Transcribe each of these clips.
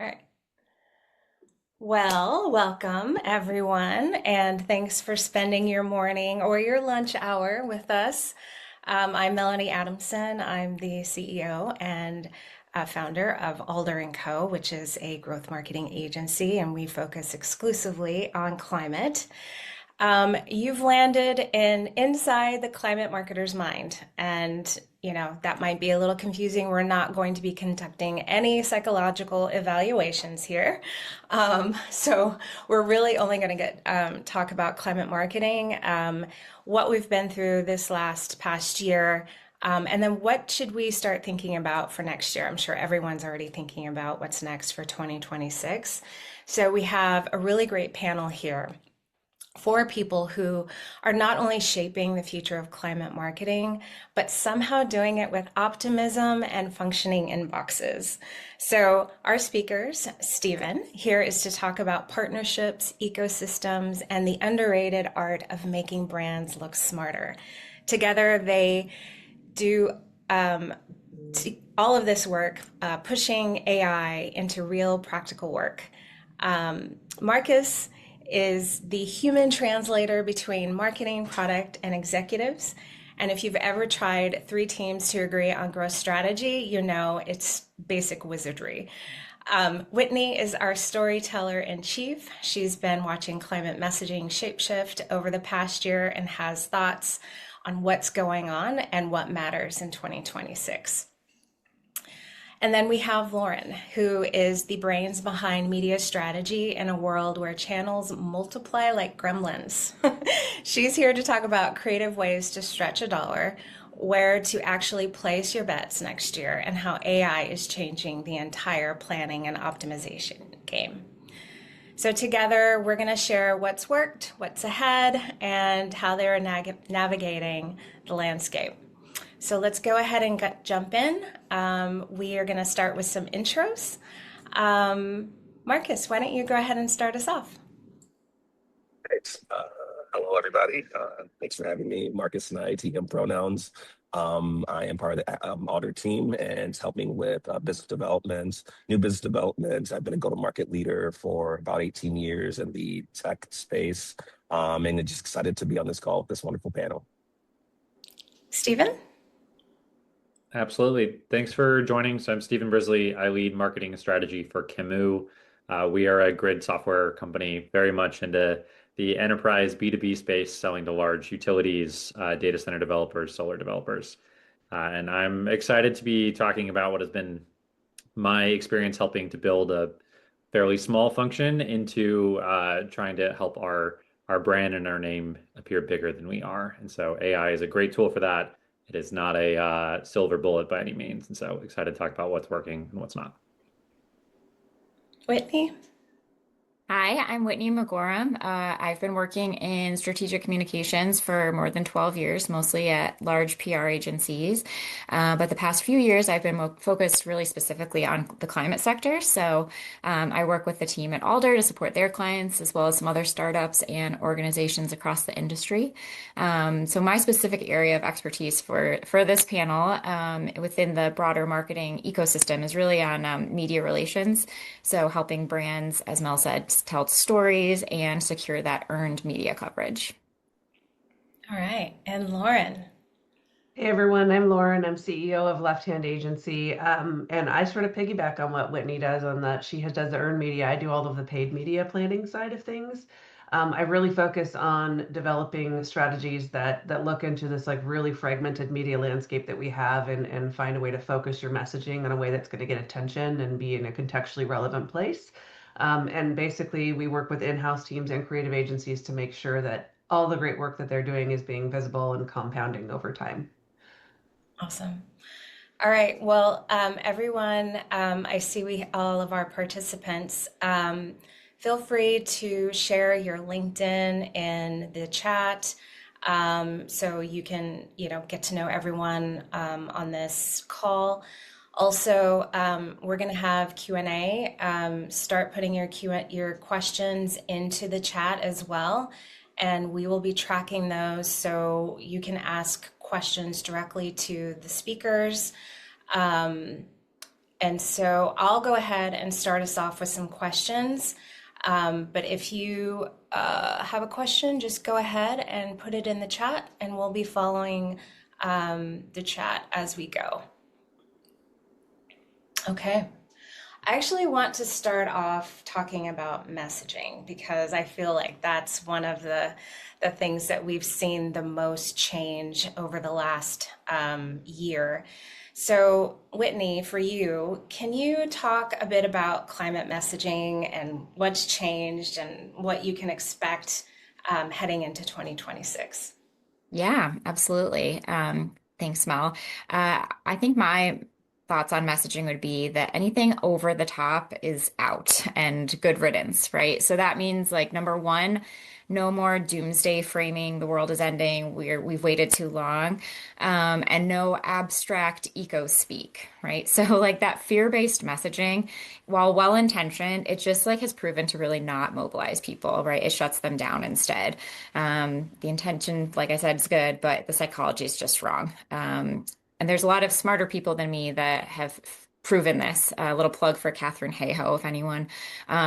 All right. Well, welcome everyone, and thanks for spending your morning or your lunch hour with us. I'm Melanie Adamson. I'm the CEO and founder of Alder and Co., which is a growth marketing agency, and we focus exclusively on climate. You've landed in inside the climate marketer's mind, and that might be a little confusing. We're not going to be conducting any psychological evaluations here, so we're really only going to get talk about climate marketing, what we've been through this past year. And then what should we start thinking about for next year? I'm sure everyone's already thinking about what's next for 2026. So we have a really great panel here for people who are not only shaping the future of climate marketing, but somehow doing it with optimism and functioning inboxes. So our speakers, Stephen, here is to talk about partnerships, ecosystems, and the underrated art of making brands look smarter. Together, they do all of this work, pushing AI into real practical work. Marcus is the human translator between marketing, product, and executives. And if you've ever tried three teams to agree on growth strategy, you know it's basic wizardry. Whitney is our storyteller in chief. She's been watching climate messaging shapeshift over the past year and has thoughts on what's going on and what matters in 2026. And then we have Lauren, who is the brains behind media strategy in a world where channels multiply like gremlins. She's here to talk about creative ways to stretch a dollar, where to actually place your bets next year, and how AI is changing the entire planning and optimization game. So together, we're going to share what's worked, what's ahead, and how they're navigating the landscape. So let's go ahead and jump in. We are going to start with some intros. Marcus, why don't you go ahead and start us off? Great. Hello, everybody. Thanks for having me. Marcus and I, TM pronouns. I am part of the Alder team and helping with business development, new business development. I've been a go-to-market leader for about 18 years in the tech space, and just excited to be on this call with this wonderful panel. Stephen? Absolutely. Thanks for joining. So I'm Stephen Brisley. I lead marketing and strategy for Camus. We are a grid software company, very much into the enterprise B2B space, selling to large utilities, data center developers, solar developers. And I'm excited to be talking about what has been my experience helping to build a fairly small function into trying to help our brand and our name appear bigger than we are. And so AI is a great tool for that. It is not a silver bullet by any means. And so excited to talk about what's working and what's not. Whitney? Hi, I'm Whitney McGorum. I've been working in strategic communications for more than 12 years, mostly at large PR agencies. But the past few years, I've been focused really specifically on the climate sector. So I work with the team at Alder to support their clients, as well as some other startups and organizations across the industry. So my specific area of expertise for this panel within the broader marketing ecosystem is really on media relations. So helping brands, as Mel said, tell stories and secure that earned media coverage. All right. And Lauren? Hey everyone, I'm Lauren. I'm CEO of Left Hand Agency. And I sort of piggyback on what Whitney does on that. Does the earned media. I do all of the paid media planning side of things. I really focus on developing strategies that look into this like really fragmented media landscape that we have and find a way to focus your messaging in a way that's going to get attention and be in a contextually relevant place. And basically, we work with in-house teams and creative agencies to make sure that all the great work that they're doing is being visible and compounding over time. Awesome. All right. Well, everyone, I see all of our participants. Feel free to share your LinkedIn in the chat, so you can, get to know everyone on this call. Also, we're going to have Q&A. Start putting your questions into the chat as well, and we will be tracking those so you can ask questions directly to the speakers. And so I'll go ahead and start us off with some questions. But if you have a question, just go ahead and put it in the chat, and we'll be following the chat as we go. Okay. I actually want to start off talking about messaging because I feel like that's one of the things that we've seen the most change over the last year. So, Whitney, for you, can you talk a bit about climate messaging and what's changed and what you can expect heading into 2026? Yeah, absolutely. Thanks, Mel. I think my thoughts on messaging would be that anything over the top is out and good riddance, right? So that means like number one, no more doomsday framing, the world is ending, we've waited too long, and no abstract eco speak, right? So like that fear-based messaging, while well-intentioned, it just like has proven to really not mobilize people, right? It shuts them down instead. The intention, like I said, is good, but the psychology is just wrong. And there's a lot of smarter people than me that have proven this. A little plug for Catherine Hayhoe, if anyone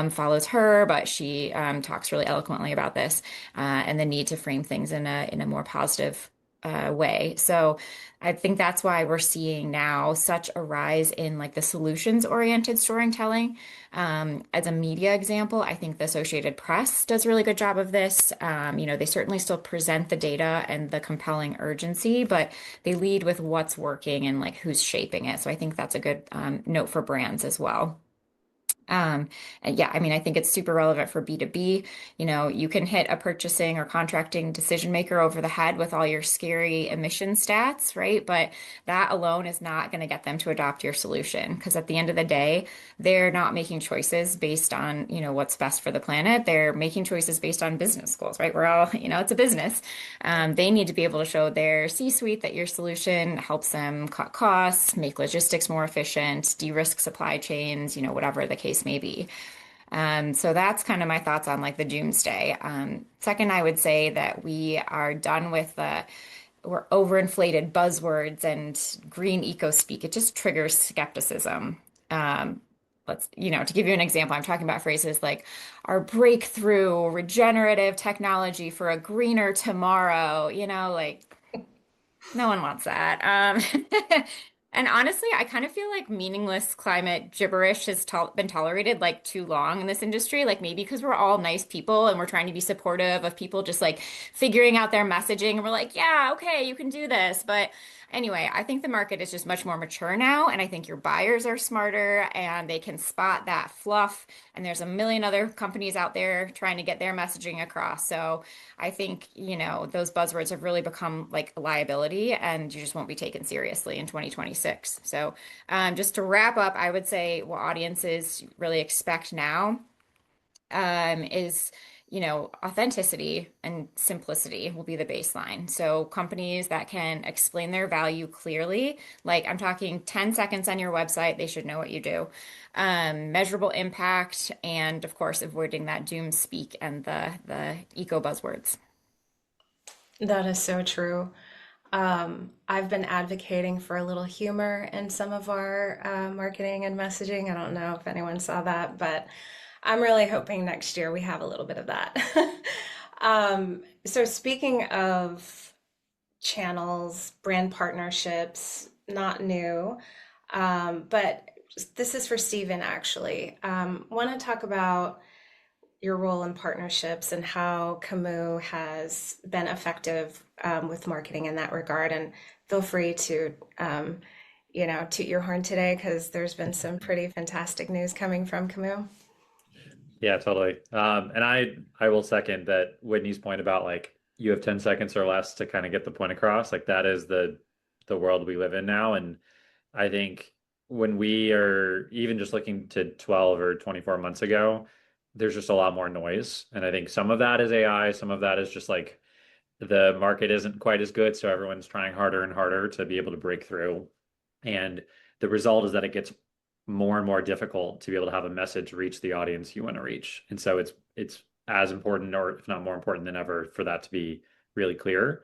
follows her, but she talks really eloquently about this and the need to frame things in a more positive way. So I think that's why we're seeing now such a rise in like the solutions oriented storytelling. As a media example, I think the Associated Press does a really good job of this. They certainly still present the data and the compelling urgency, but they lead with what's working and like who's shaping it. So I think that's a good note for brands as well. And yeah, I mean, I think it's super relevant for B2B. You can hit a purchasing or contracting decision maker over the head with all your scary emission stats, right? But that alone is not going to get them to adopt your solution because at the end of the day, they're not making choices based on, what's best for the planet. They're making choices based on business goals, right? We're all, it's a business. They need to be able to show their C-suite that your solution helps them cut costs, make logistics more efficient, de-risk supply chains, whatever the case may be. So that's kind of my thoughts on like the doomsday. Second, I would say that we are done with we're overinflated buzzwords and green eco speak. It just triggers skepticism. To give you an example, I'm talking about phrases like our breakthrough regenerative technology for a greener tomorrow, like no one wants that. And honestly, I kind of feel like meaningless climate gibberish has been tolerated like too long in this industry. Like maybe because we're all nice people and we're trying to be supportive of people just like figuring out their messaging. And we're like, yeah, okay, you can do this. But anyway, I think the market is just much more mature now. And I think your buyers are smarter and they can spot that fluff. And there's a million other companies out there trying to get their messaging across. So I think, those buzzwords have really become like a liability and you just won't be taken seriously in 2026. So just to wrap up, I would say what audiences really expect now is authenticity and simplicity will be the baseline. So companies that can explain their value clearly, like I'm talking 10 seconds on your website, they should know what you do. Measurable impact, and of course, avoiding that doom speak and the eco buzzwords. That is so true. I've been advocating for a little humor in some of our marketing and messaging. I don't know if anyone saw that, but I'm really hoping next year we have a little bit of that. So speaking of channels, brand partnerships, not new, but this is for Stephen actually. Want to talk about your role in partnerships and how Camus has been effective with marketing in that regard. And feel free to, toot your horn today because there's been some pretty fantastic news coming from Camus. Yeah, totally. And I will second that Whitney's point about like you have 10 seconds or less to kind of get the point across. Like that is the world we live in now. And I think when we are even just looking to 12 or 24 months ago, there's just a lot more noise. And I think some of that is AI, some of that is just like the market isn't quite as good, so everyone's trying harder and harder to be able to break through. And the result is that it gets more and more difficult to be able to have a message reach the audience you want to reach. And so it's as important, or if not more important than ever, for that to be really clear.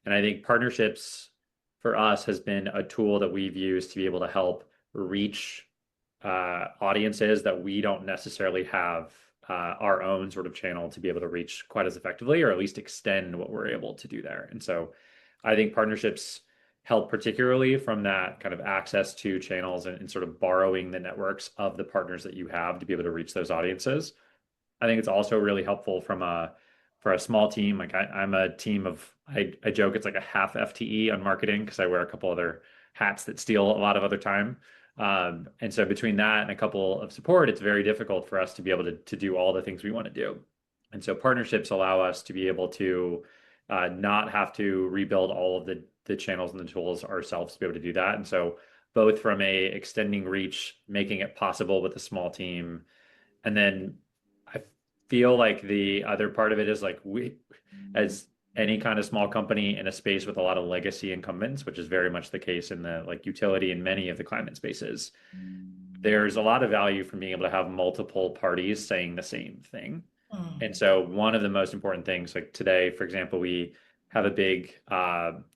And I think partnerships for us has been a tool that we've used to be able to help reach audiences that we don't necessarily have our own sort of channel to be able to reach quite as effectively, or at least extend what we're able to do there. And so I think partnerships help particularly from that kind of access to channels and sort of borrowing the networks of the partners that you have to be able to reach those audiences. I think it's also really helpful from a for a small team. Like I'm a team of I joke it's like a half FTE on marketing because I wear a couple other hats that steal a lot of other time. And so between that and a couple of support, it's very difficult for us to be able to do all the things we want to do. And so partnerships allow us to be able to not have to rebuild all of the channels and the tools ourselves to be able to do that. And so both from a extending reach, making it possible with a small team, and then I feel like the other part of it is like we, as any kind of small company in a space with a lot of legacy incumbents, which is very much the case in the like utility in many of the climate spaces, there's a lot of value from being able to have multiple parties saying the same thing. And so one of the most important things, like today, for example, we have a big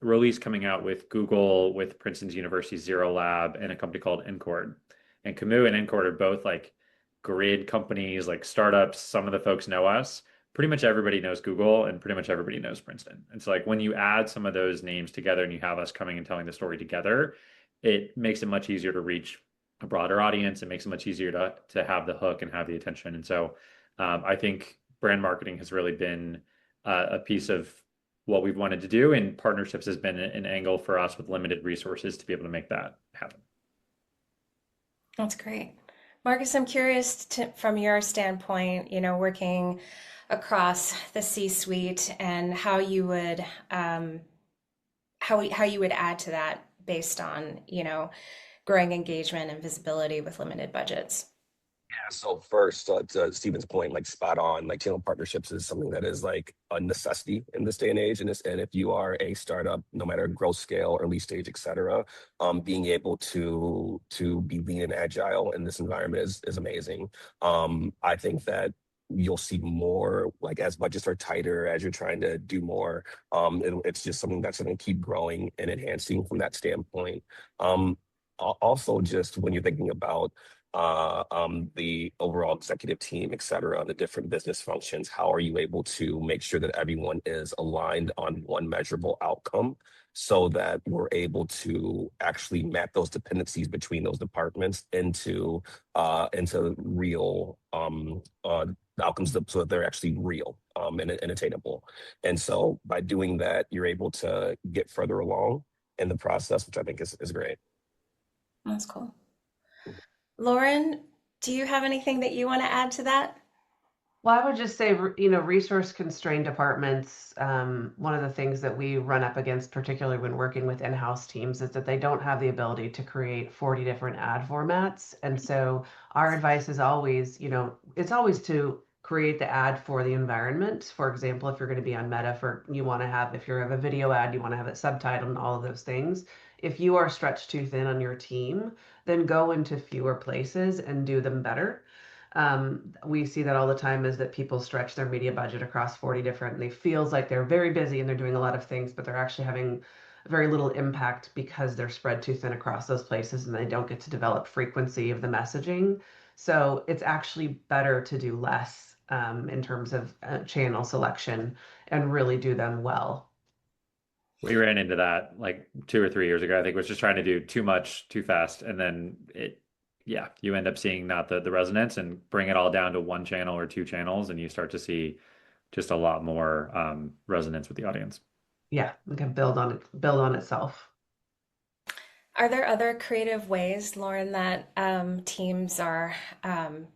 release coming out with Google, with Princeton University Zero Lab, and a company called Ncord. And Camus and Ncord are both like grid companies, like startups. Some of the folks know us. Pretty much everybody knows Google, and pretty much everybody knows Princeton. And so, like when you add some of those names together and you have us coming and telling the story together, it makes it much easier to reach a broader audience. It makes it much easier to have the hook and have the attention. And so, I think brand marketing has really been a piece of what we've wanted to do, and partnerships has been an angle for us with limited resources to be able to make that happen. That's great. Marcus, I'm curious from your standpoint, working across the C-suite and how you would how you would add to that based on, growing engagement and visibility with limited budgets. Yeah, so first, to Stephen's point, like spot on, like channel partnerships is something that is like a necessity in this day and age. And if you are a startup, no matter growth scale, early stage, et cetera, being able to be lean and agile in this environment is amazing. I think that you'll see more like as budgets are tighter, as you're trying to do more, it's just something that's going to keep growing and enhancing from that standpoint. Also, just when you're thinking about the overall executive team, et cetera, the different business functions, how are you able to make sure that everyone is aligned on one measurable outcome so that we're able to actually map those dependencies between those departments into real outcomes so that they're actually real and attainable. And so by doing that, you're able to get further along in the process, which I think is great. That's cool. Lauren, do you have anything that you want to add to that? Well, I would just say, resource constrained departments, one of the things that we run up against, particularly when working with in-house teams, is that they don't have the ability to create 40 different ad formats. And so our advice is always, it's always to create the ad for the environment. For example, if you're going to be on Meta, you want to have, if you have a video ad, you want to have it subtitled and all of those things. If you are stretched too thin on your team, then go into fewer places and do them better. We see that all the time is that people stretch their media budget across 40 different, and they feels like they're very busy and they're doing a lot of things, but they're actually having very little impact because they're spread too thin across those places and they don't get to develop frequency of the messaging. So it's actually better to do less in terms of channel selection and really do them well. We ran into that like 2 or 3 years ago. I think was just trying to do too much too fast, and then yeah, you end up seeing not the resonance, and bring it all down to one channel or two channels, and you start to see just a lot more resonance with the audience. Yeah, it can build on itself. Are there other creative ways, Lauren, that teams are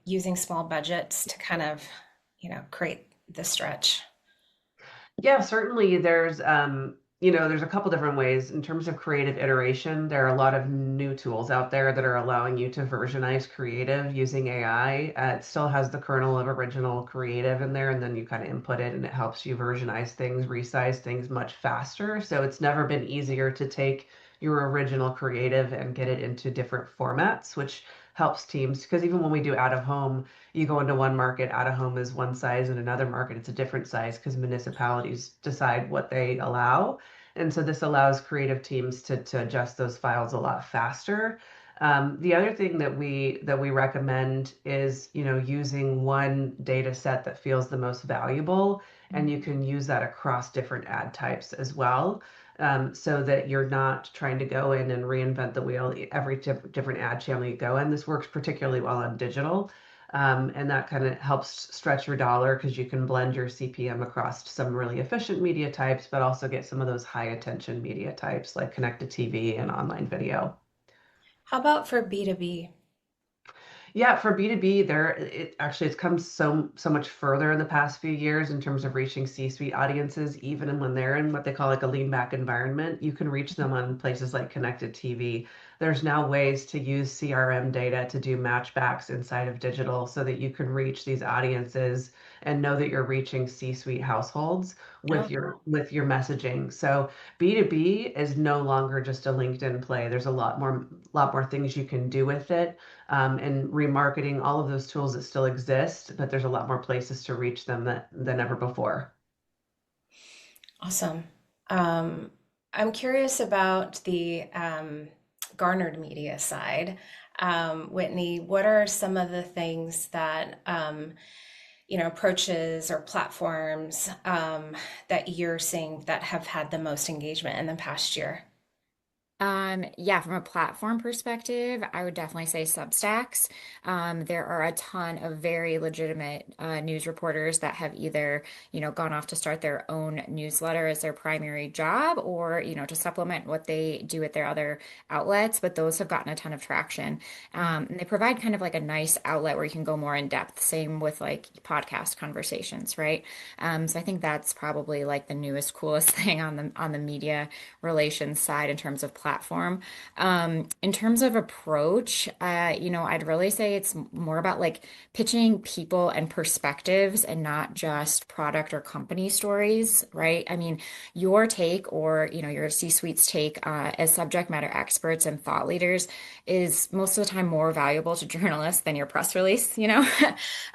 using small budgets to kind of, create the stretch? Yeah, certainly there's a couple different ways in terms of creative iteration. There are a lot of new tools out there that are allowing you to versionize creative using AI. It still has the kernel of original creative in there, and then you kind of input it and it helps you versionize things, resize things much faster. So it's never been easier to take your original creative and get it into different formats, which helps teams. Because even when we do out of home, you go into one market, out of home is one size, and another market it's a different size because municipalities decide what they allow. And so this allows creative teams to adjust those files a lot faster. The other thing that we recommend is, using one data set that feels the most valuable, and you can use that across different ad types as well, so that you're not trying to go in and reinvent the wheel every different ad channel you go in. This works particularly well on digital. And that kind of helps stretch your dollar because you can blend your CPM across some really efficient media types, but also get some of those high attention media types like connected TV and online video. How about for B2B? Yeah, for B2B, it's come so much further in the past few years in terms of reaching C-suite audiences, even when they're in what they call like a lean back environment. You can reach them on places like connected TV. There's now ways to use CRM data to do matchbacks inside of digital so that you can reach these audiences and know that you're reaching C-suite households Oh, with your messaging. So B2B is no longer just a LinkedIn play. There's a lot more things you can do with it, and remarketing, all of those tools that still exist, but there's a lot more places to reach them than ever before. awesome. Um, I'm curious about the garnered media side. Whitney, what are some of the things that approaches or platforms that you're seeing that have had the most engagement in the past year? Yeah, from a platform perspective, I would definitely say Substacks. There are a ton of very legitimate news reporters that have either, gone off to start their own newsletter as their primary job or, to supplement what they do at their other outlets, but those have gotten a ton of traction. And they provide kind of like a nice outlet where you can go more in depth. Same with like podcast conversations, right? So I think that's probably like the newest, coolest thing on the media relations side in terms of platform. In terms of approach, I'd really say it's more about like pitching people and perspectives and not just product or company stories, right? I mean, your take or, your C-suite's take as subject matter experts and thought leaders is most of the time more valuable to journalists than your press release.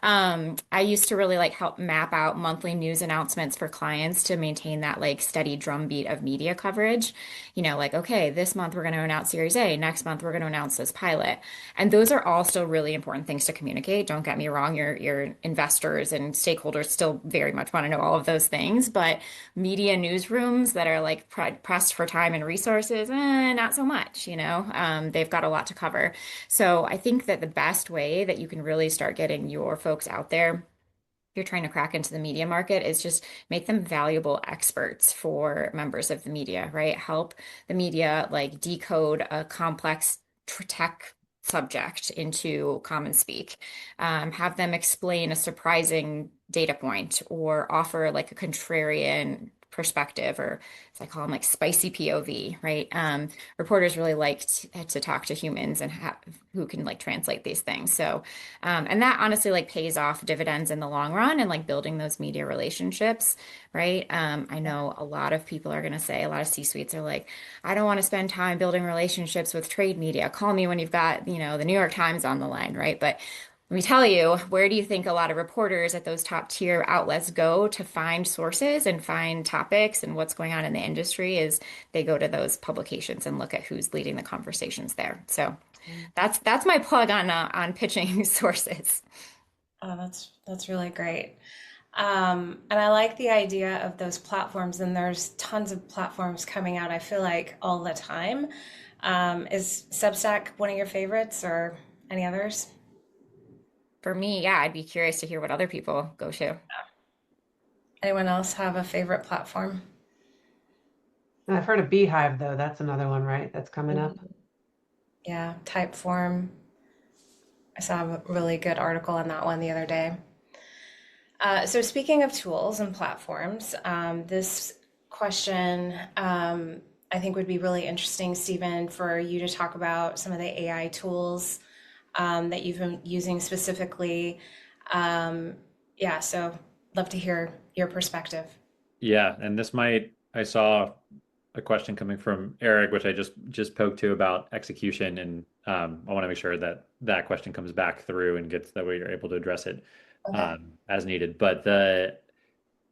I used to really like help map out monthly news announcements for clients to maintain that like steady drumbeat of media coverage. Like, okay, this month we're going to announce Series A, next month we're going to announce this pilot. And those are all still really important things to communicate. Don't get me wrong, your investors and stakeholders still very much want to know all of those things, but media newsrooms that are like pressed for time and resources, not so much, they've got a lot to cover. So I think that the best way that you can really start getting your folks out there, if you're trying to crack into the media market, is just make them valuable experts for members of the media, right? Help the media like decode a complex tech subject into common speak. Have them explain a surprising data point or offer like a contrarian perspective, or as I call them, like spicy POV, right? Reporters really like to talk to humans and who can like translate these things. So and that honestly like pays off dividends in the long run and like building those media relationships, right? I know a lot of people are going to say, a lot of C-suites are like, I don't want to spend time building relationships with trade media. Call me when you've got, the New York Times on the line, right? But let me tell you, where do you think a lot of reporters at those top tier outlets go to find sources and find topics and what's going on in the industry? Is they go to those publications and look at who's leading the conversations there. So that's my plug on pitching sources. Oh, that's really great. And I like the idea of those platforms, and there's tons of platforms coming out, I feel like, all the time. Is Substack one of your favorites or any others? For me, yeah, I'd be curious to hear what other people go to. Anyone else have a favorite platform? And I've heard of Beehive though. That's another one, right? That's coming up. Mhm. Yeah, Typeform. I saw a really good article on that one the other day. So speaking of tools and platforms, this question I think would be really interesting, Stephen, for you to talk about some of the AI tools that you've been using specifically. Yeah, so love to hear your perspective. Yeah, and I saw a question coming from Eric, which I just poked to about execution, and I want to make sure that that question comes back through and gets that way you're able to address it Okay. as needed. But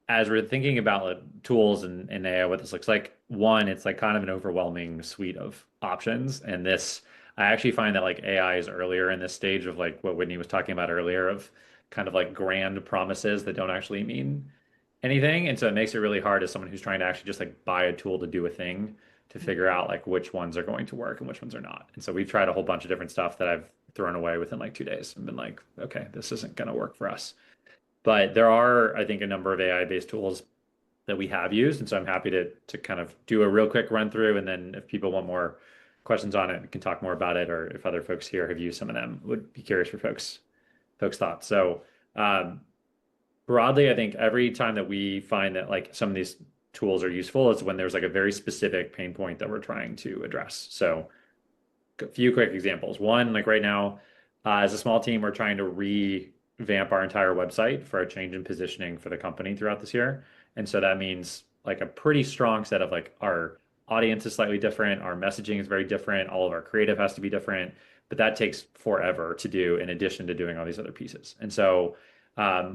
as we're thinking about tools and AI, what this looks like, one, it's like kind of an overwhelming suite of options, and this I actually find that like AI is earlier in this stage of like what Whitney was talking about earlier of kind of like grand promises that don't actually mean anything. And so it makes it really hard as someone who's trying to actually just like buy a tool to do a thing to figure out like which ones are going to work and which ones are not. And so we've tried a whole bunch of different stuff that I've thrown away within like 2 days and been like, okay, this isn't going to work for us. But there are, I think, a number of AI-based tools that we have used. And so I'm happy to kind of do a real quick run through. And then if people want more questions on it, we can talk more about it. Or if other folks here have used some of them, would be curious for folks' thoughts. So um, broadly, I think every time that we find that like some of these tools are useful is when there's like a very specific pain point that we're trying to address. So a few quick examples. One, like right now, as a small team, we're trying to revamp our entire website for a change in positioning for the company throughout this year. And so that means like a pretty strong set of like our audience is slightly different, our messaging is very different, all of our creative has to be different, but that takes forever to do in addition to doing all these other pieces. And so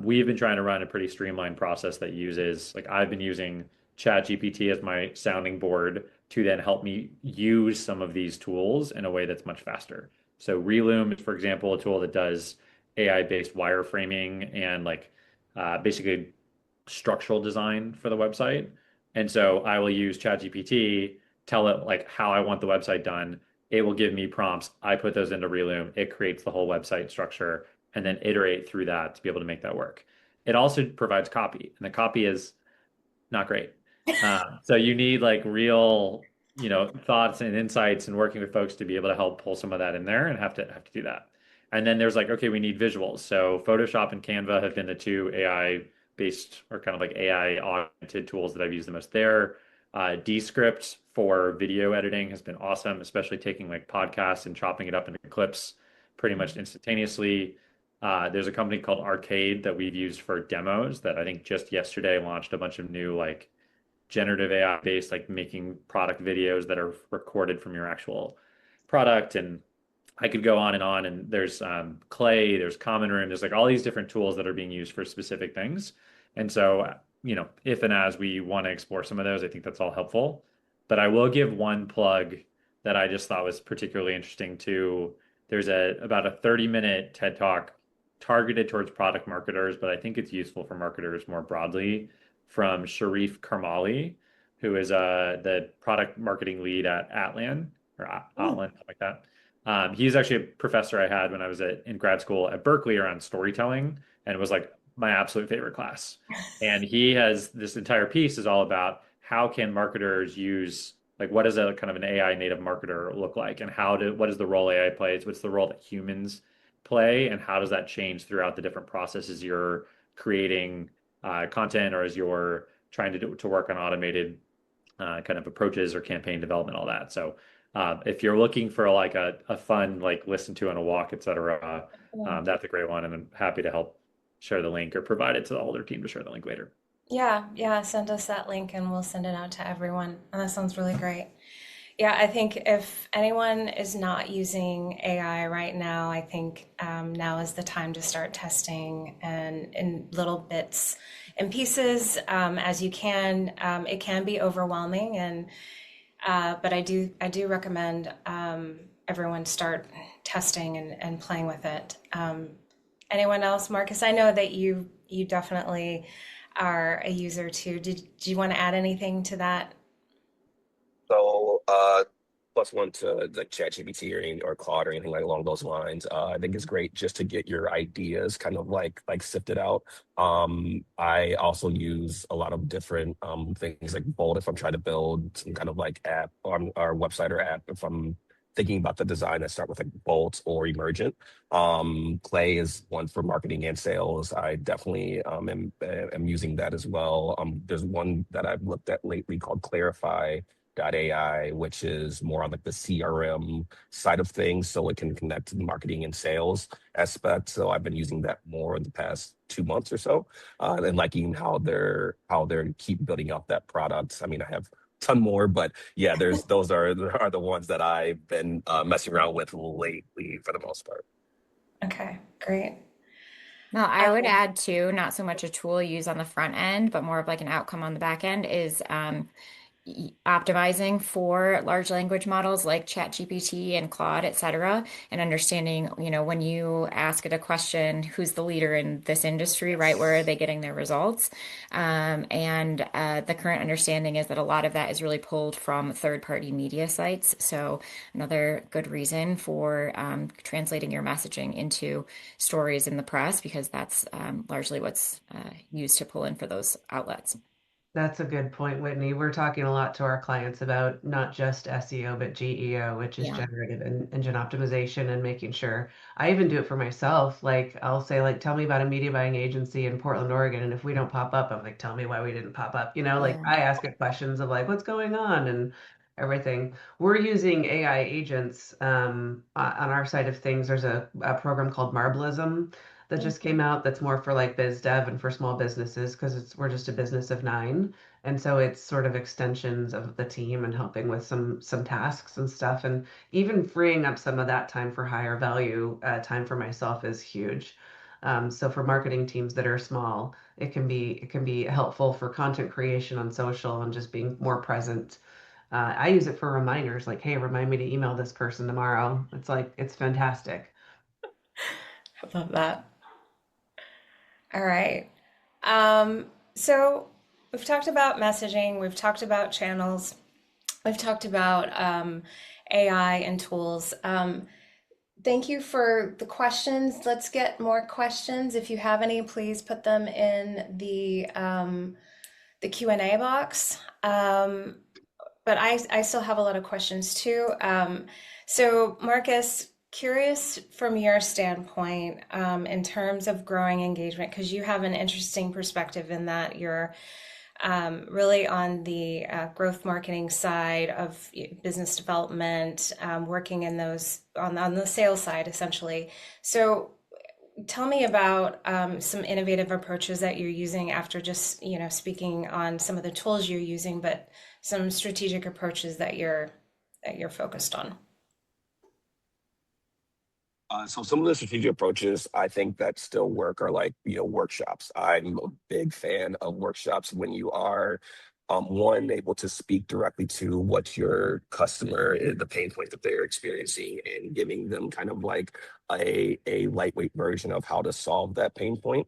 we've been trying to run a pretty streamlined process that uses, like I've been using ChatGPT as my sounding board to then help me use some of these tools in a way that's much faster. So Reloom is, for example, a tool that does AI-based wireframing and like basically structural design for the website. And so I will use ChatGPT, tell it like how I want the website done. It will give me prompts. I put those into Reloom. It creates the whole website structure and then iterate through that to be able to make that work. It also provides copy, and the copy is not great. So you need like real, thoughts and insights and working with folks to be able to help pull some of that in there and have to do that. And then there's like, okay, we need visuals. So Photoshop and Canva have been the two AI based or kind of like AI augmented tools that I've used the most there. Descript for video editing has been awesome, especially taking like podcasts and chopping it up into clips pretty much instantaneously. There's a company called Arcade that we've used for demos that I think just yesterday launched a bunch of new like generative AI based like making product videos that are recorded from your actual product. And I could go on and there's Clay, there's Common Room, there's like all these different tools that are being used for specific things. And so, if and as we want to explore some of those, I think that's all helpful. But I will give one plug that I just thought was particularly interesting too. There's about a 30-minute TED Talk targeted towards product marketers, but I think it's useful for marketers more broadly from Sharif Karmali, who is the product marketing lead at Atlan or Mm. Atlan, something like that. He's actually a professor I had when I was in grad school at Berkeley around storytelling, and it was like my absolute favorite class. And he has this entire piece is all about how can marketers use like what does a kind of an AI native marketer look like, and what is the role AI plays, what's the role that humans play, and how does that change throughout the different processes you're creating content or as you're trying to work on automated kind of approaches or campaign development, all that. So if you're looking for like a fun like listen to on a walk, etc., that's a great one, and I'm happy to help share the link or provide it to the Alder team to share the link later. Yeah, yeah, send us that link and we'll send it out to everyone. And that sounds really great. Yeah, I think if anyone is not using AI right now, I think now is the time to start testing and in little bits and pieces as you can. It can be overwhelming, and but I do recommend everyone start testing and playing with it. Anyone else, Marcus? I know that you definitely are a user too. Do you want to add anything to that? So, plus one to like ChatGPT or or Claude or anything like along those lines. I think it's great just to get your ideas kind of like sifted out. I also use a lot of different things like Bolt if I'm trying to build some kind of like app on our website or app. If I'm thinking about the design, I start with like Bolt or Emergent. Clay is one for marketing and sales. I definitely am using that as well. There's one that I've looked at lately called Clarify AI, which is more on like the CRM side of things, so it can connect to the marketing and sales aspect. So I've been using that more in the past 2 months or so, and liking how they're keep building out that product. I mean, I have a ton more, but yeah, those are the ones that I've been messing around with lately for the most part. Okay, great. No, I would add too, not so much a tool used on the front end, but more of like an outcome on the back end is optimizing for large language models like ChatGPT and Claude, et cetera, and understanding, when you ask it a question, who's the leader in this industry, right? Where are they getting their results? And the current understanding is that a lot of that is really pulled from third-party media sites. So another good reason for translating your messaging into stories in the press, because that's largely what's used to pull in for those outlets. That's a good point, Whitney. We're talking a lot to our clients about not just SEO, but GEO, which is Yeah. generative engine optimization, and making sure I even do it for myself. Like I'll say, like, tell me about a media buying agency in Portland, Oregon. And if we don't pop up, I'm like, tell me why we didn't pop up. Like Yeah. I ask it questions of like, what's going on and everything. We're using AI agents on our side of things. There's a program called Marblism that just came out that's more for like biz dev and for small businesses because we're just a business of nine. And so it's sort of extensions of the team and helping with some tasks and stuff. And even freeing up some of that time for higher value time for myself is huge. So for marketing teams that are small, it can be helpful for content creation on social and just being more present. I use it for reminders, like, hey, remind me to email this person tomorrow. It's like it's fantastic. I love that. All right. Um, so we've talked about messaging, we've talked about channels, we've talked about AI and tools. Thank you for the questions. Let's get more questions. If you have any, please put them in the Q&A box. But I still have a lot of questions too. So Marcus, curious from your standpoint, in terms of growing engagement, because you have an interesting perspective in that you're really on the growth marketing side of business development, working in those on the sales side essentially. So tell me about some innovative approaches that you're using after just, speaking on some of the tools you're using, but some strategic approaches that you're focused on. So some of the strategic approaches I think that still work are like, workshops. I'm a big fan of workshops when you are one, able to speak directly to what your customer, the pain point that they're experiencing, and giving them kind of like a lightweight version of how to solve that pain point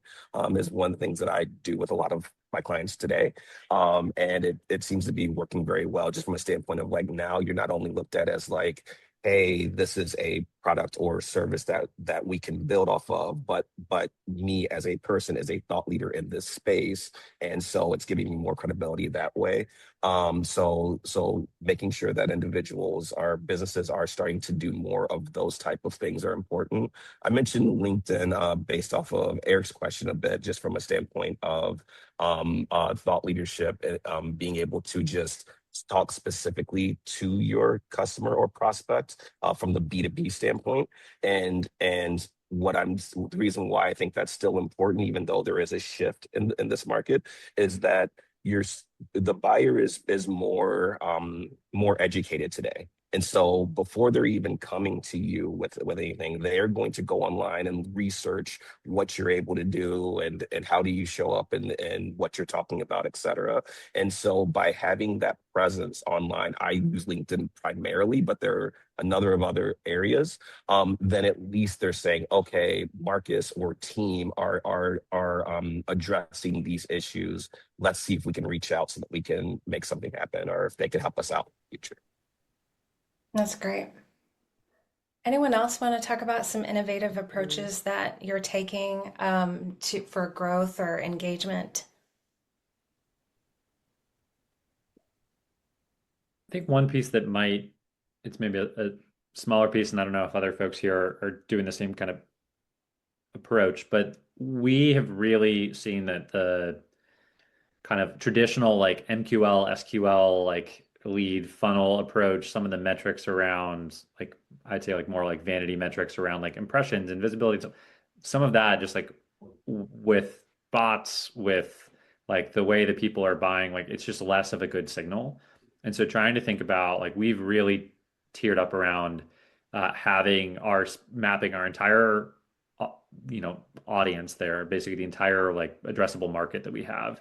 is one of the things that I do with a lot of my clients today. And it seems to be working very well just from a standpoint of like now you're not only looked at as like, hey, this is a product or service that we can build off of, but me as a person as a thought leader in this space, and so it's giving me more credibility that way. So making sure that individuals, our businesses, are starting to do more of those type of things are important. I mentioned LinkedIn based off of Eric's question a bit, just from a standpoint of thought leadership, being able to just talk specifically to your customer or prospect from the B2B standpoint. And the reason why I think that's still important, even though there is a shift in this market, is that you're the buyer is more educated today. And so before they're even coming to you with anything, they're going to go online and research what you're able to do and how do you show up and what you're talking about, et cetera. And so by having that presence online, I use LinkedIn primarily, but there are another of other areas. Then at least they're saying, okay, Marcus or team are addressing these issues. Let's see if we can reach out so that we can make something happen, or if they can help us out in the future. That's great. Anyone else want to talk about some innovative approaches that you're taking for growth or engagement? I think one piece that it's maybe a smaller piece, and I don't know if other folks here are doing the same kind of approach, but we have really seen that the kind of traditional like MQL, SQL, like lead funnel approach, some of the metrics around like I'd say like more like vanity metrics around like impressions and visibility. So some of that just like with bots, with like the way that people are buying, like it's just less of a good signal. And so trying to think about like we've really tiered up around having our mapping our entire audience there, basically the entire like addressable market that we have,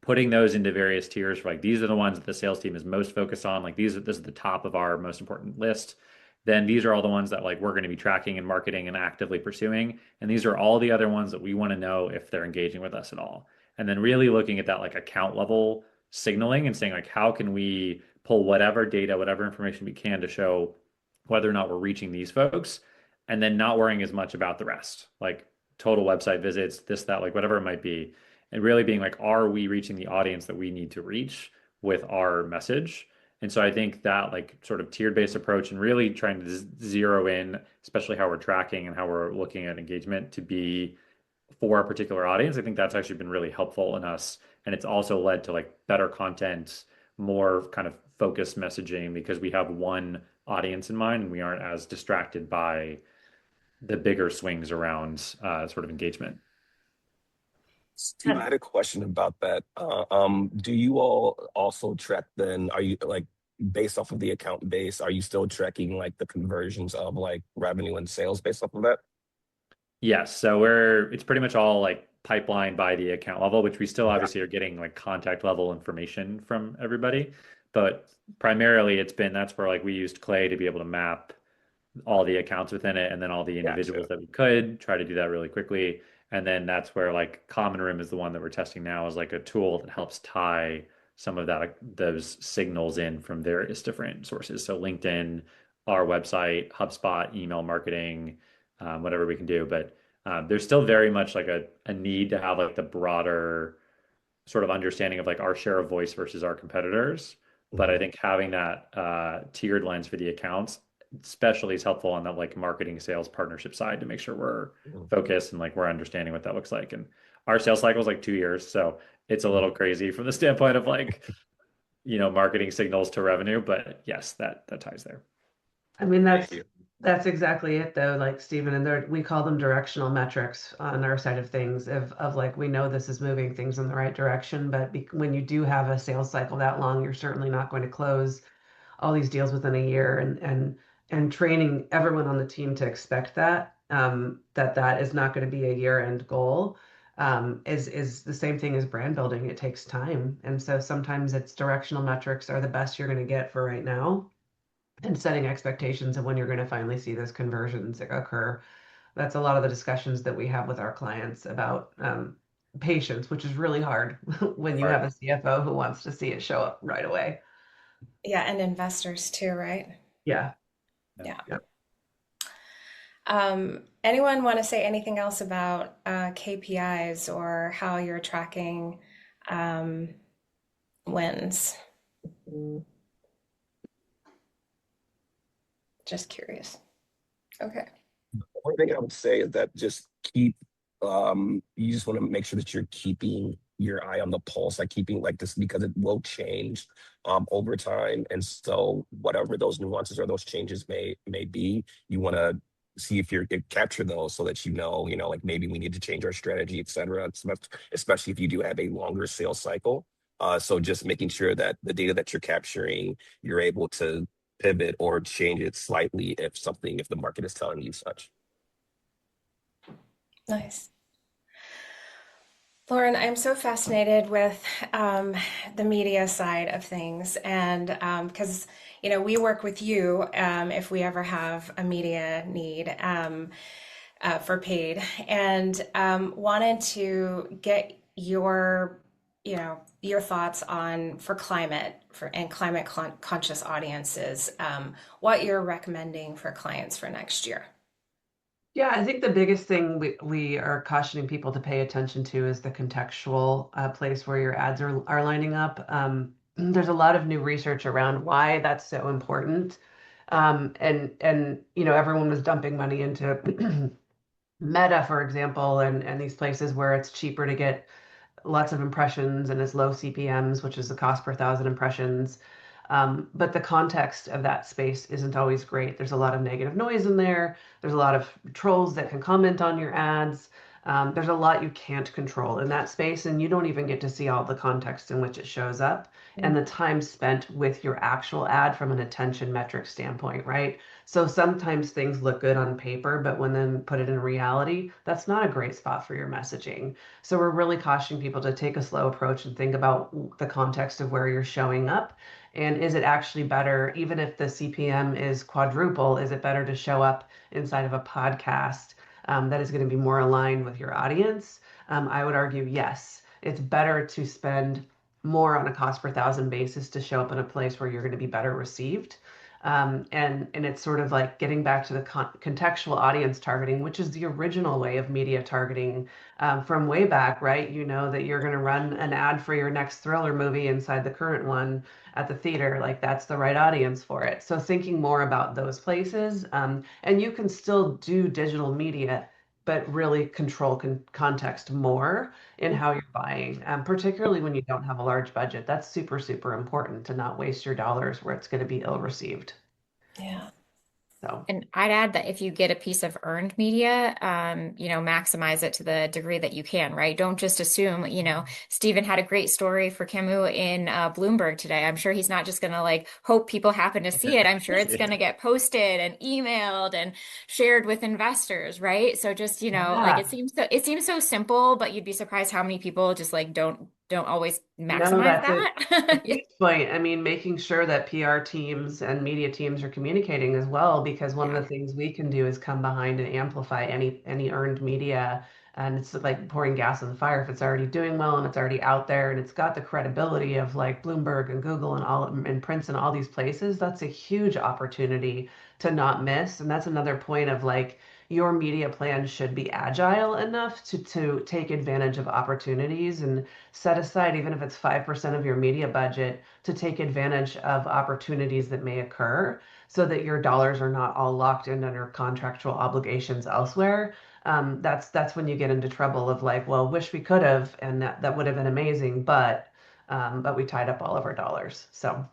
putting those into various tiers for like these are the ones that the sales team is most focused on. Like this is the top of our most important list. Then these are all the ones that like we're going to be tracking and marketing and actively pursuing. And these are all the other ones that we want to know if they're engaging with us at all. And then really looking at that like account level signaling and saying like how can we pull whatever data, whatever information we can to show whether or not we're reaching these folks, and then not worrying as much about the rest, like total website visits, this, that, like whatever it might be, and really being like, are we reaching the audience that we need to reach with our message? And so I think that like sort of tiered based approach and really trying to zero in, especially how we're tracking and how we're looking at engagement to be for a particular audience, I think that's actually been really helpful in us. And it's also led to like better content, more kind of focused messaging because we have one audience in mind and we aren't as distracted by the bigger swings around sort of engagement. Steve, I had a question about that. Do you all also track then, are you like based off of the account base, are you still tracking like the conversions of like revenue and sales based off of that? Yes, so it's pretty much all like pipeline by the account level, which we still Yeah, obviously are getting like contact level information from everybody. But primarily that's where like we used Clay to be able to map all the accounts within it and then all the individuals gotcha. that we could try to do that really quickly. And then that's where like Common Room is the one that we're testing now as like a tool that helps tie some of those signals in from various different sources. So LinkedIn, our website, HubSpot, email marketing, whatever we can do. But there's still very much like a need to have like the broader sort of understanding of like our share of voice versus our competitors. But I Mhm. think having that tiered lens for the accounts, especially is helpful on that like marketing sales partnership side to make sure we're Mhm. focused and like we're understanding what that looks like. And our sales cycle is like 2 years, so it's a Mhm. little crazy from the standpoint of like, marketing signals to revenue. But yes, that ties there. I mean, Thank you. that's exactly it though, like Stephen, and we call them directional metrics on our side of things of like we know this is moving things in the right direction, but when you do have a sales cycle that long, you're certainly not going to close all these deals within a year and training everyone on the team to expect that that is not going to be a year end goal is the same thing as brand building. It takes time, and so sometimes it's directional metrics are the best you're going to get for right now, and setting expectations of when you're going to finally see those conversions occur. That's a lot of the discussions that we have with our clients about patience, which is really hard when you have Right. a CFO who wants to see it show up right away. Yeah, and investors too, right? Yeah. Yeah. Yeah. Yeah. Anyone want to say anything else about KPIs or how you're tracking um, wins? Just curious. Okay. One thing I would say is that just you just want to make sure that you're keeping your eye on the pulse, like keeping like this because it will change over time. And so whatever those nuances or those changes may be, you want to see if you capture those so that like maybe we need to change our strategy, et cetera, especially if you do have a longer sales cycle. So just making sure that the data that you're capturing, you're able to pivot or change it slightly if the market is telling you such. Nice. Lauren, I'm so fascinated with the media side of things, and because we work with you if we ever have a media need for paid, and wanted to get your thoughts on for climate and climate conscious audiences, what you're recommending for clients for next year. Yeah, I think the biggest thing we are cautioning people to pay attention to is the contextual place where your ads are lining up. There's a lot of new research around why that's so important. And everyone was dumping money into Meta, for example, and these places where it's cheaper to get lots of impressions and it's low CPMs, which is the cost per thousand impressions. But the context of that space isn't always great. There's a lot of negative noise in there. There's a lot of trolls that can comment on your ads. There's a lot you can't control in that space, and you don't even get to see all the context in which it shows up and the time spent with your actual ad from an attention metric standpoint, right? So sometimes things look good on paper, but when then put it in reality, that's not a great spot for your messaging. So we're really cautioning people to take a slow approach and think about the context of where you're showing up. And is it actually better, even if the CPM is quadruple, is it better to show up inside of a podcast that is going to be more aligned with your audience? I would argue yes. It's better to spend more on a cost per thousand basis to show up in a place where you're going to be better received. And it's sort of like getting back to the contextual audience targeting, which is the original way of media targeting from way back, right? You know that you're going to run an ad for your next thriller movie inside the current one at the theater. Like that's the right audience for it. So thinking more about those places, and you can still do digital media, but really control context more in how you're buying, particularly when you don't have a large budget. That's super, super important to not waste your dollars where it's going to be ill received. Yeah. So, And I'd add that if you get a piece of earned media, maximize it to the degree that you can, right? Don't just assume, Stephen had a great story for Camus in Bloomberg today. I'm sure he's not just going to like hope people happen to see it. I'm sure it's going to get posted and emailed and shared with investors, right? So just, like yeah. it seems so simple, but you'd be surprised how many people just like don't always No, maximize that's a that. huge point. I mean, making sure that PR teams and media teams are communicating as well, because one of Yeah. the things we can do is come behind and amplify any earned media. And it's like pouring gas on the fire if it's already doing well and it's already out there and it's got the credibility of like Bloomberg and Google and all and Prince and all these places. That's a huge opportunity to not miss. And that's another point of like your media plan should be agile enough to take advantage of opportunities and set aside, even if it's 5% of your media budget, to take advantage of opportunities that may occur so that your dollars are not all locked in under contractual obligations elsewhere. That's when you get into trouble of like, well, wish we could have, and that would have been amazing, but we tied up all of our dollars. So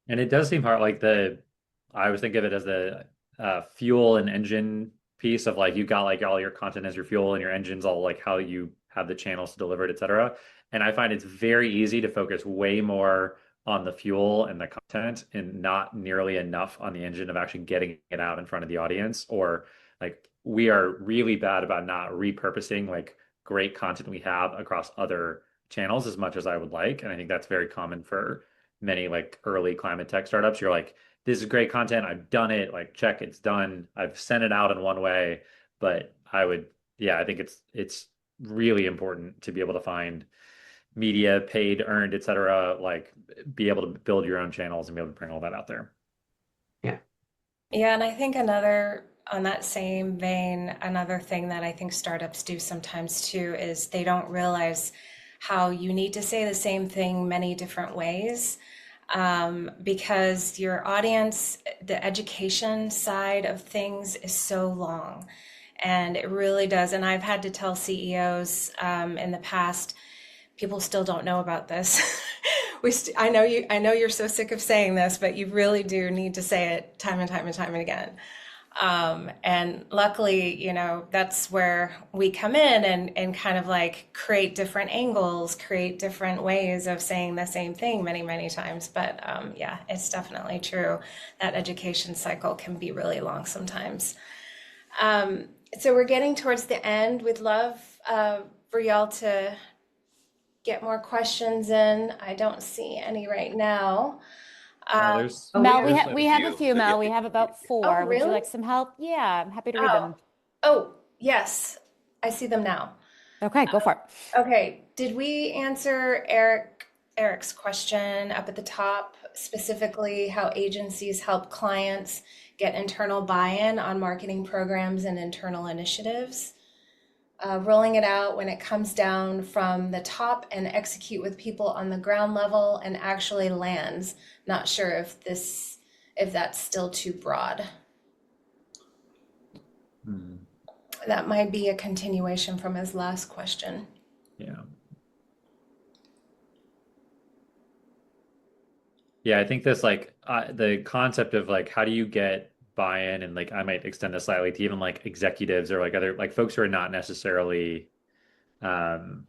And it does seem hard, like I always think of it as the fuel and engine piece of like you've got like all your content as your fuel and your engine's all like how you have the channels to deliver it, et cetera. And I find it's very easy to focus way more on the fuel and the content and not nearly enough on the engine of actually getting it out in front of the audience. Or like we are really bad about not repurposing like great content we have across other channels as much as I would like. And I think that's very common for many like early climate tech startups. You're like, this is great content. I've done it. Like, check, it's done. I've sent it out in one way. But I think it's really important to be able to find media, paid, earned, et cetera, like be able to build your own channels and be able to bring all that out there. yeah. Yeah, and I think another, on that same vein, another thing that I think startups do sometimes too is they don't realize how you need to say the same thing many different ways, because your audience, the education side of things is so long. And it really does. And I've had to tell CEOs in the past, people still don't know about this. I know you're so sick of saying this, but you really do need to say it time and time and time and again. And luckily, that's where we come in and kind of like create different angles, create different ways of saying the same thing many, many times. But yeah, it's definitely true. That education cycle can be really long sometimes. So we're getting towards the end. We'd love for y'all to get more questions in. I don't see any right now. There's Oh, Mel, there's we have a few. few, Mel. We have about Oh, four. Would you really? like some help? Yeah, I'm happy to read Oh, them. oh, yes. I see them now. Okay, go for it. Okay. Did we answer Eric's question up at the top, specifically how agencies help clients get internal buy-in on marketing programs and internal initiatives? Rolling it out when it comes down from the top and execute with people on the ground level and actually lands. Not sure if that's still too broad. That might be a continuation from his last question. Yeah. Yeah, I think this like the concept of like how do you get buy-in, and like I might extend this slightly to even like executives or like other like folks who are not necessarily um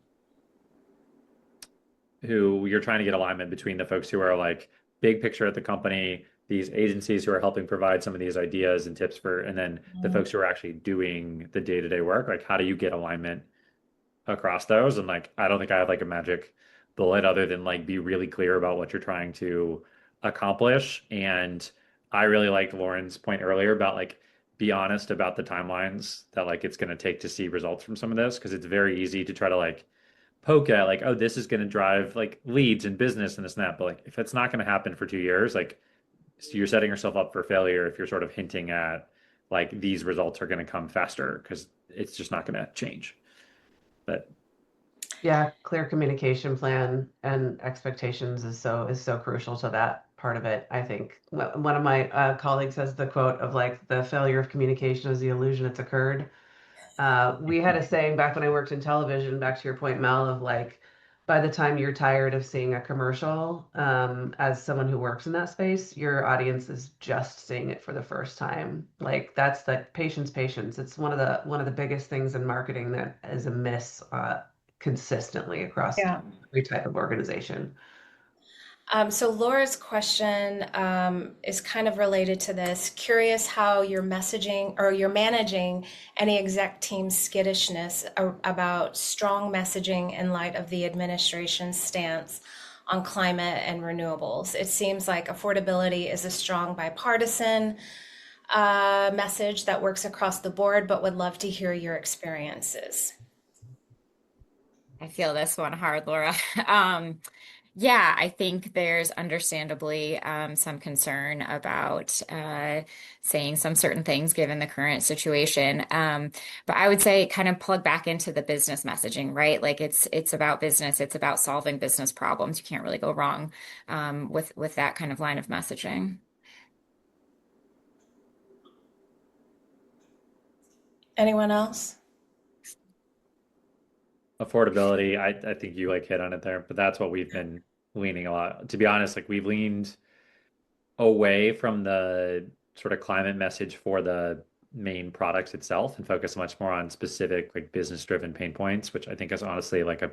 who you're trying to get alignment between the folks who are like big picture at the company, these agencies who are helping provide some of these ideas and tips for, and then the folks who are actually doing the day-to-day work. Like, how do you get alignment across those? And like, I don't think I have like a magic bullet other than like be really clear about what you're trying to accomplish. And I really liked Lauren's point earlier about like, be honest about the timelines that like it's going to take to see results from some of this, because it's very easy to try to like poke at like, oh, this is going to drive like leads and business and this and that. But like, if it's not going to happen for 2 years, like so you're setting yourself up for failure if you're sort of hinting at like these results are going to come faster, because it's just not going to change. But Yeah, clear communication plan and expectations is so crucial to that part of it. I think one of my colleagues has the quote of like the failure of communication is the illusion it's occurred. We had a saying back when I worked in television, back to your point, Mel, of like, by the time you're tired of seeing a commercial, as someone who works in that space, your audience is just seeing it for the first time. Like that's the patience. It's one of the biggest things in marketing that is a miss consistently across Yeah. every type of organization. So Laura's question is kind of related to this. Curious how you're messaging or you're managing any exec team skittishness about strong messaging in light of the administration's stance on climate and renewables. It seems like affordability is a strong bipartisan message that works across the board, but would love to hear your experiences. I feel this one hard, Laura. Um, yeah, I think there's understandably some concern about saying some certain things given the current situation. But I would say kind of plug back into the business messaging, right? Like it's about business, it's about solving business problems. You can't really go wrong with that kind of line of messaging. Anyone else? affordability, I think you like hit on it there, but that's what we've been leaning a lot. To be honest, like we've leaned away from the sort of climate message for the main products itself and focus much more on specific like business driven pain points, which I think is honestly like a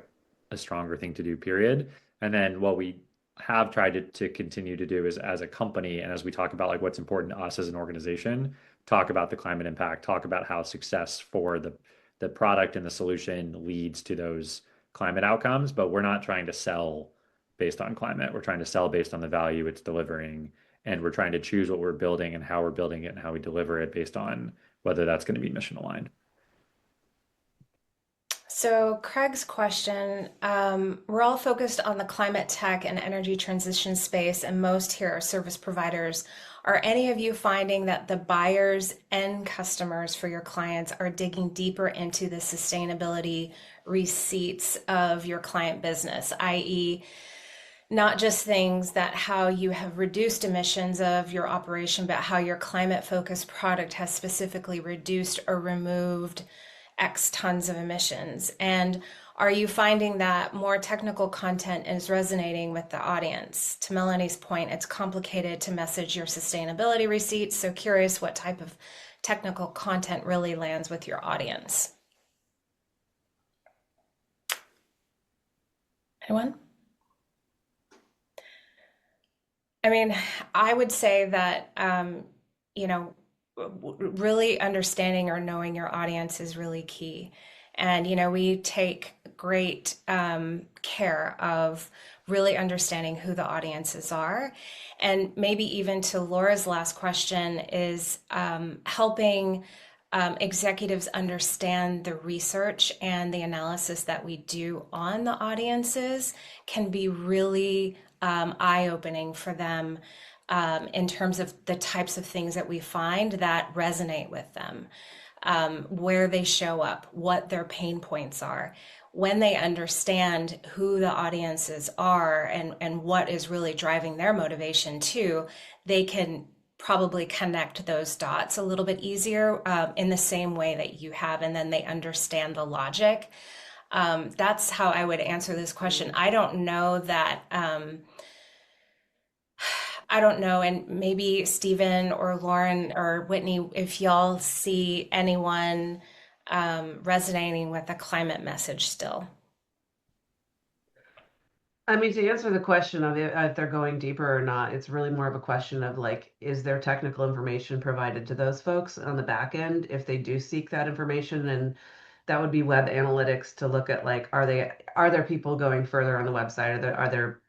stronger thing to do, period. And then what we have tried to continue to do is as a company, and as we talk about like what's important to us as an organization, talk about the climate impact, talk about how success for the product and the solution leads to those climate outcomes. But we're not trying to sell based on climate. We're trying to sell based on the value it's delivering, and we're trying to choose what we're building and how we're building it and how we deliver it based on whether that's going to be mission aligned. So Craig's question, we're all focused on the climate tech and energy transition space, and most here are service providers. Are any of you finding that the buyers and customers for your clients are digging deeper into the sustainability receipts of your client business, i.e., not just things that how you have reduced emissions of your operation, but how your climate focused product has specifically reduced or removed X tons of emissions? And are you finding that more technical content is resonating with the audience? To Melanie's point, it's complicated to message your sustainability receipts. So curious what type of technical content really lands with your audience. Anyone? I mean, I would say that, you know, really understanding or knowing your audience is really key. And, you know, we take great care of really understanding who the audiences are. And maybe even to Laura's last question is helping executives understand the research and the analysis that we do on the audiences can be really eye-opening for them in terms of the types of things that we find that resonate with them, where they show up, what their pain points are. When they understand who the audiences are and what is really driving their motivation too, they can probably connect those dots a little bit easier in the same way that you have, and then they understand the logic. That's how I would answer this question. I don't know that I don't know, and maybe Stephen or Lauren or Whitney, if y'all see anyone resonating with the climate message still. I mean, to answer the question of if they're going deeper or not, it's really more of a question of like, is there technical information provided to those folks on the back end if they do seek that information? And that would be web analytics to look at like, are there people going further on the website? Are there,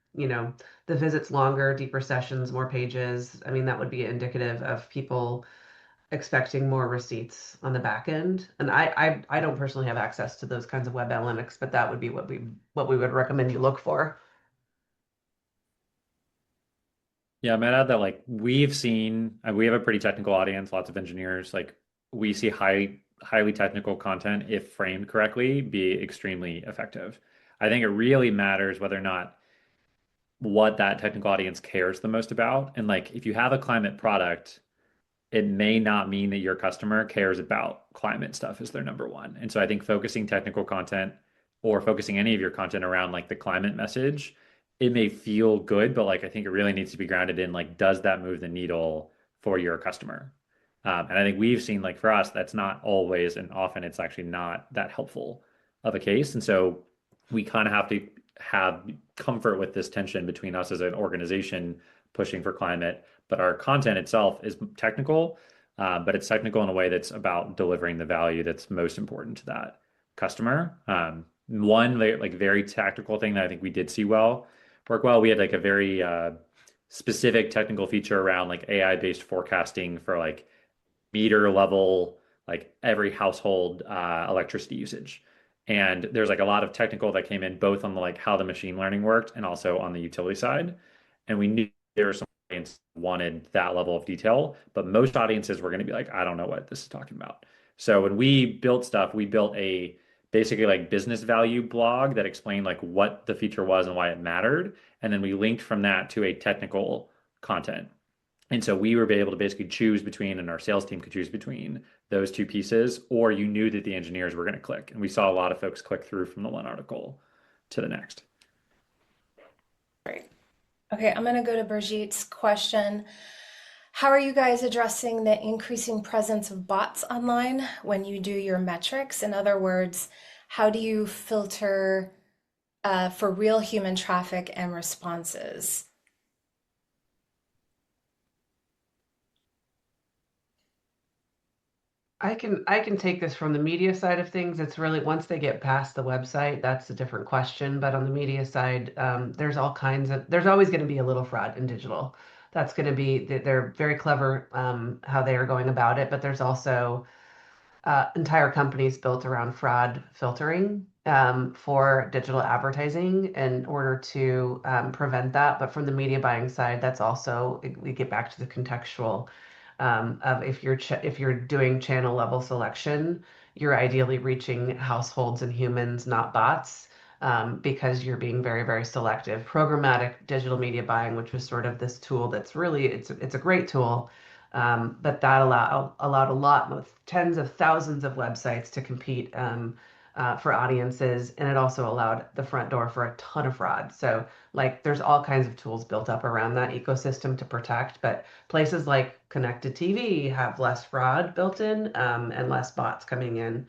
the visits longer, deeper sessions, more pages? I mean, that would be indicative of people expecting more receipts on the back end. And I don't personally have access to those kinds of web analytics, but that would be what we would recommend you look for. Yeah, I might add that like we've seen, we have a pretty technical audience, lots of engineers. Like we see highly technical content, if framed correctly, be extremely effective. I think it really matters whether or not what that technical audience cares the most about. And like if you have a climate product, it may not mean that your customer cares about climate stuff as their number one. And so I think focusing technical content or focusing any of your content around like the climate message, it may feel good, but like I think it really needs to be grounded in like, does that move the needle for your customer? And I think we've seen like for us, that's not always and often it's actually not that helpful of a case. And so we kind of have to have comfort with this tension between us as an organization pushing for climate, but our content itself is technical, but it's technical in a way that's about delivering the value that's most important to that customer. One like very tactical thing that I think we did see work well. We had like a very specific technical feature around like AI-based forecasting for like meter level, like every household electricity usage. And there's like a lot of technical that came in both on the like how the machine learning worked and also on the utility side. And we knew there were some audience wanted that level of detail, but most audiences were going to be like, I don't know what this is talking about. So when we built stuff, we built a basically like business value blog that explained like what the feature was and why it mattered. And then we linked from that to a technical content. And so we were able to basically choose between, and our sales team could choose between those two pieces, or you knew that the engineers were going to click. And we saw a lot of folks click through from the one article to the next. Great. Okay, I'm going to go to Brigitte question. How are you guys addressing the increasing presence of bots online when you do your metrics? In other words, how do you filter for real human traffic and responses? I can take this from the media side of things. It's really once they get past the website, that's a different question. But on the media side, there's always going to be a little fraud in digital. That's going to be, they're very clever how they are going about it. But there's also entire companies built around fraud filtering for digital advertising in order to prevent that. But from the media buying side, that's also, we get back to the contextual of if you're doing channel level selection, you're ideally reaching households and humans, not bots. Because you're being very, very selective. Programmatic digital media buying, which was sort of this tool that's really, it's a great tool, but that allowed a lot with tens of thousands of websites to compete for audiences, and it also allowed the front door for a ton of fraud. So like there's all kinds of tools built up around that ecosystem to protect, but places like connected TV have less fraud built in and less bots coming in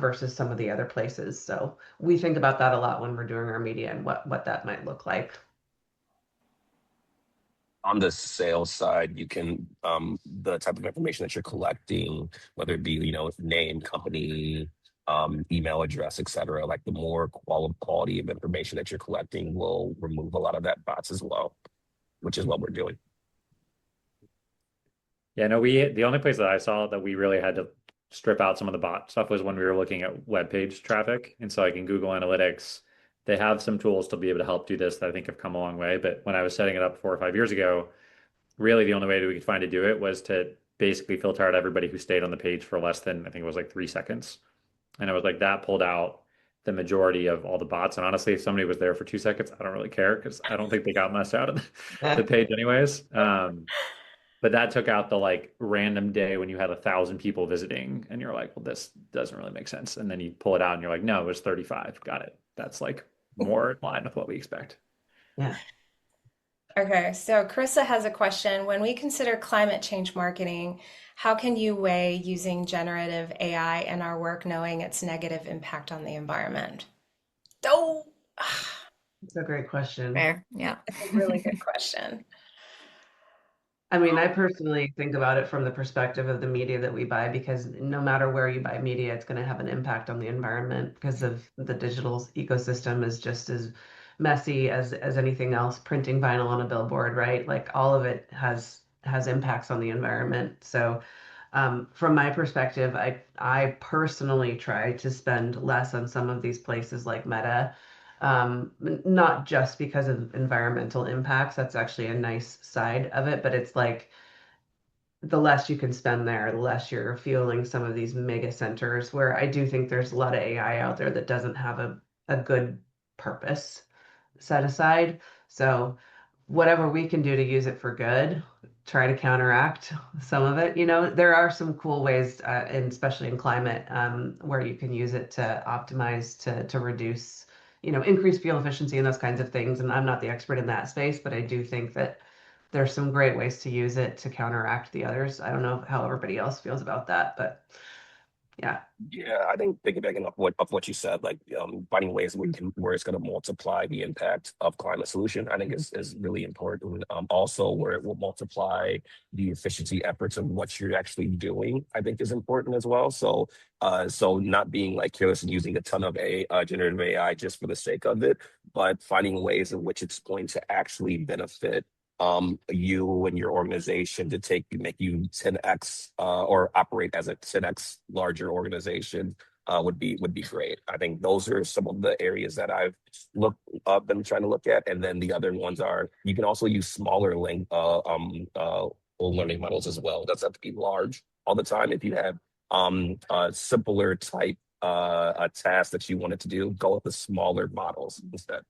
versus some of the other places. So we think about that a lot when we're doing our media and what that might look like. On the sales side, you can the type of information that you're collecting, whether it be, name, company, email address, et cetera, like the more quality of information that you're collecting will remove a lot of that bots as well, which is what we're doing. Yeah, no, the only place that I saw that we really had to strip out some of the bot stuff was when we were looking at web page traffic. And so like in Google Analytics, they have some tools to be able to help do this that I think have come a long way. But when I was setting it up 4 or 5 years ago, really the only way that we could find to do it was to basically filter out everybody who stayed on the page for less than, I think it was like 3 seconds. And I was like, that pulled out the majority of all the bots. And honestly, if somebody was there for 2 seconds, I don't really care because I don't think they got much out of the page anyways. But that took out the like random day when you had 1,000 people visiting and you're like, well, this doesn't really make sense. And then you pull it out and you're like, no, it was 35. Got it. That's like more in line with what we expect. Yeah. Okay, so Carissa has a question. When we consider climate change marketing, how can you weigh using generative AI in our work, knowing its negative impact on the environment? Oh, It's a great question. Fair. Yeah. it's a really good question. I mean, I personally think about it from the perspective of the media that we buy, because no matter where you buy media, it's going to have an impact on the environment because of the digital ecosystem is just as messy as anything else. Printing vinyl on a billboard, right? Like all of it has impacts on the environment. So, from my perspective, I personally try to spend less on some of these places like Meta, not just because of environmental impacts. That's actually a nice side of it, but it's like the less you can spend there, the less you're fueling some of these mega centers where I do think there's a lot of AI out there that doesn't have a good purpose set aside. So whatever we can do to use it for good, try to counteract some of it. There are some cool ways, and especially in climate, where you can use it to optimize to reduce, increase fuel efficiency and those kinds of things. And I'm not the expert in that space, but I do think that there's some great ways to use it to counteract the others. I don't know how everybody else feels about that, but yeah. Yeah, I think piggybacking off what you said, like finding ways where it's going to multiply the impact of climate solution, I think is really important. Also, where it will multiply the efficiency efforts of what you're actually doing, I think is important as well. So not being like careless and using a ton of generative AI just for the sake of it, but finding ways in which it's going to actually benefit you and your organization to make you 10x or operate as a 10x larger organization would be great. I think those are some of the areas that I've been trying to look at, and then the other ones are you can also use smaller learning models as well. It doesn't have to be large all the time. If you have simpler type a task that you wanted to do, go with the smaller models instead.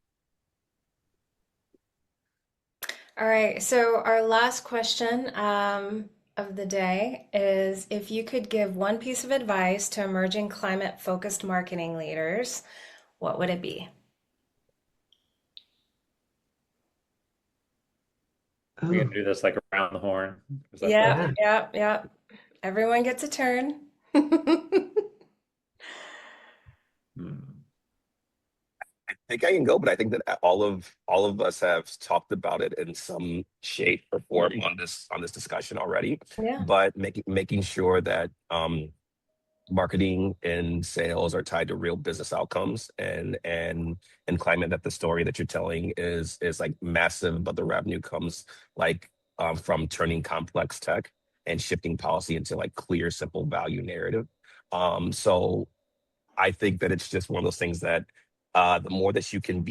All right, so our last question of the day is if you could give one piece of advice to emerging climate-focused marketing leaders, what would it be? We Ooh, can do this like around the horn. Is that fair? Yep, yeah. yep, yep. Everyone gets a turn. Hmm. I think I can go, but I think that all of us have talked about it in some shape or form on this discussion already. Yeah, But making sure that marketing and sales are tied to real business outcomes, and climate, that the story that you're telling is like massive, but the revenue comes like from turning complex tech and shifting policy into like clear, simple value narrative. So I think that it's just one of those things that the more that you can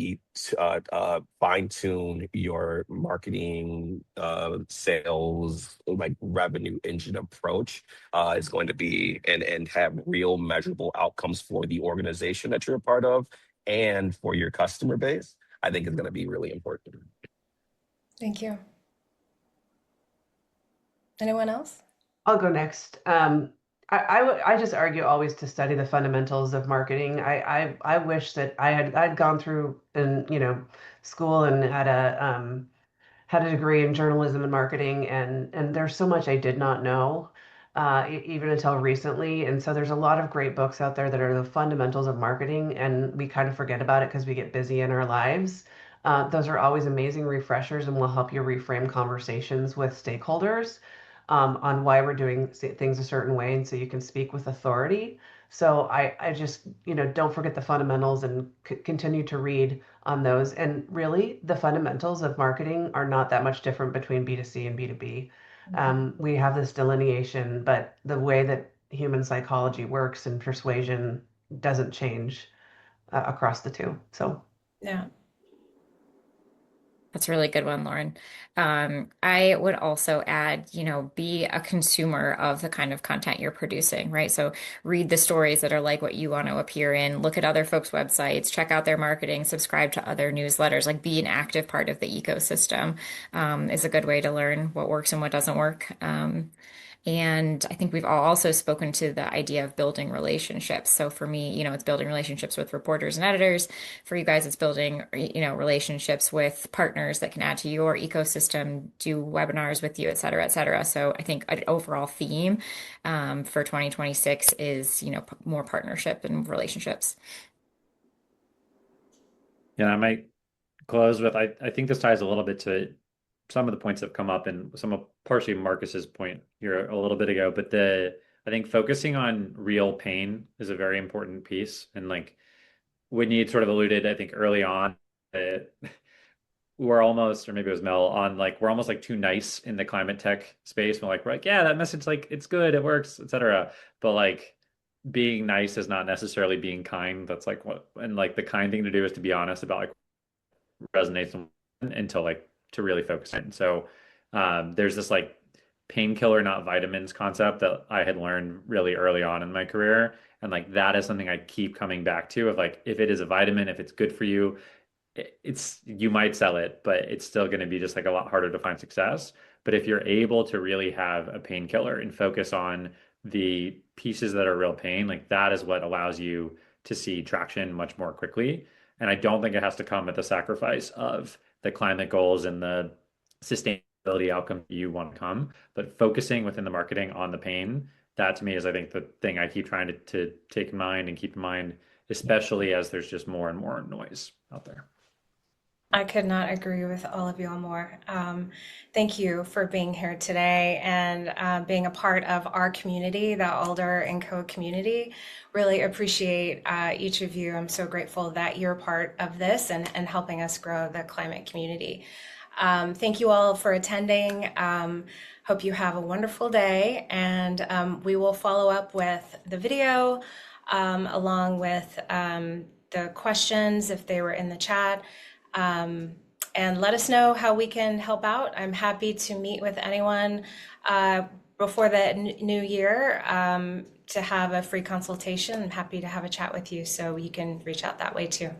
fine tune your marketing, sales, like revenue engine approach, is going to be and have real measurable outcomes for the organization that you're a part of and for your customer base, I think is going to be really important. thank you. Anyone else? I'll go next. I just argue always to study the fundamentals of marketing. I wish that I'd gone through in school and had a degree in journalism and marketing, and there's so much I did not know, even until recently. And so there's a lot of great books out there that are the fundamentals of marketing, and we kind of forget about it because we get busy in our lives. Those are always amazing refreshers and will help you reframe conversations with stakeholders, on why we're doing things a certain way, and so you can speak with authority. So I just, don't forget the fundamentals and continue to read on those. And really, the fundamentals of marketing are not that much different between B2C and B2B. We have this delineation, but the way that human psychology works and persuasion doesn't change across the two. So, Yeah. That's a really good one, Lauren. I would also add, be a consumer of the kind of content you're producing, right? So read the stories that are like what you want to appear in, look at other folks' websites, check out their marketing, subscribe to other newsletters, like be an active part of the ecosystem, is a good way to learn what works and what doesn't work. And I think we've all also spoken to the idea of building relationships. So for me, it's building relationships with reporters and editors. For you guys, it's building, relationships with partners that can add to your ecosystem, do webinars with you, et cetera, et cetera. So I think an overall theme for 2026 is, more partnership and relationships. Yeah, I might close with I think this ties a little bit to some of the points that have come up and some of partially Marcus's point here a little bit ago, but I think focusing on real pain is a very important piece. And like Whitney had sort of alluded, I think early on, that we're almost, or maybe it was Mel, on like we're almost like too nice in the climate tech space. We're like, yeah, that message, like it's good, it works, etc. But like being nice is not necessarily being kind. That's like what, and like the kind thing to do is to be honest about like resonates until like to really focus it. And so there's this like painkiller, not vitamins concept that I had learned really early on in my career. And like that is something I keep coming back to of like if it is a vitamin, if it's good for you, it's you might sell it, but it's still going to be just like a lot harder to find success. But if you're able to really have a painkiller and focus on the pieces that are real pain, like that is what allows you to see traction much more quickly. And I don't think it has to come at the sacrifice of the climate goals and the sustainability outcome you want to come, but focusing within the marketing on the pain, that to me is, I think, the thing I keep trying to take in mind and keep in mind, especially as there's just more and more noise out there. I could not agree with all of y'all more. Thank you for being here today and being a part of our community, the Alder and Co community. Really appreciate each of you. I'm so grateful that you're part of this and helping us grow the climate community. Thank you all for attending. Hope you have a wonderful day, and we will follow up with the video along with the questions if they were in the chat. And let us know how we can help out. I'm happy to meet with anyone before the new year to have a free consultation. I'm happy to have a chat with you, so you can reach out that way too.